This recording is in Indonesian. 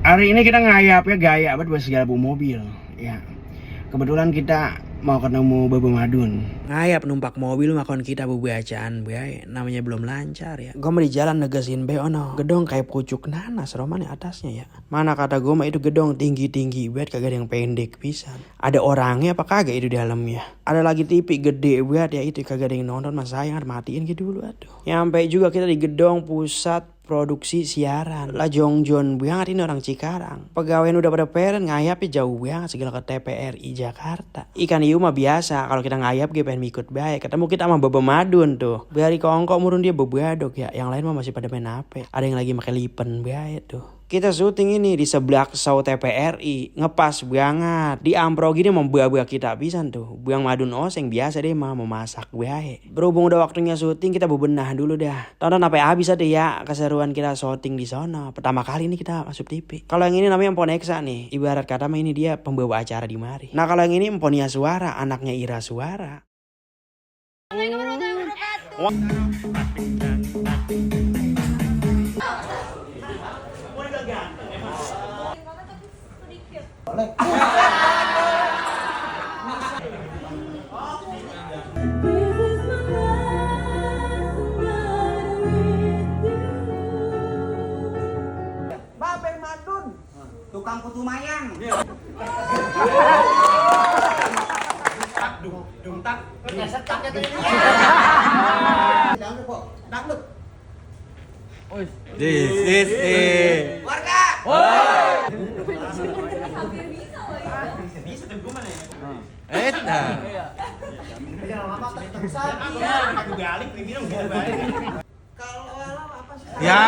Hari ini kita ngayap ya, gaya banget buat segala bu mobil. Ya, kebetulan kita mau ketemu Baba Madun. Ngayap numpak mobil makon kita bu bacaan bay. Namanya belum lancar ya. Gue mau di jalan negesin be ono. Gedong kayak pucuk nanas roman atasnya ya. Mana kata gue mah itu gedong tinggi-tinggi banget, kagak ada yang pendek pisan. Ada orangnya apa kagak itu di dalamnya? Ada lagi TV gede banget ya, itu kagak ada yang nonton, mas sayang matiin gitu dulu aduh. Nyampe juga kita di gedong pusat produksi siaran. Lah jongjon banget ini orang Cikarang. Pegawaian udah pada peren, ngayapnya jauh banget segala ke TPRI Jakarta. Ikan hiu mah biasa, kalau kita ngayap gue pengen ikut baik. Ketemu kita sama Baba Madun tuh. Bari kongkok murun dia bebadok ya. Yang lain mah masih pada main HP. Ada yang lagi pakai lipen baik tuh. Kita syuting ini di sebelah show TPRI, ngepas banget. Di ampro gini membuah-buah kita pisan tuh. Buang Madun oseng biasa deh mah mau masak bae. Berhubung udah waktunya syuting, kita bebenah dulu dah. Tonton sampai habis aja ya keseruan kita syuting di sono. Pertama kali ini kita masuk TV. Kalau yang ini namanya Empon Eksa nih. Ibarat kata mah ini dia pembawa acara di mari. Nah kalau yang ini Emponia Suara, anaknya Ira Suara. Babe Madun, tukang putu mayang. Tak, setak ya tadi. Dangdut kok, dangdut. This is it. Warga. Bisa tuh gue mana ya? Eta. Kalau alam apa sih? Ya.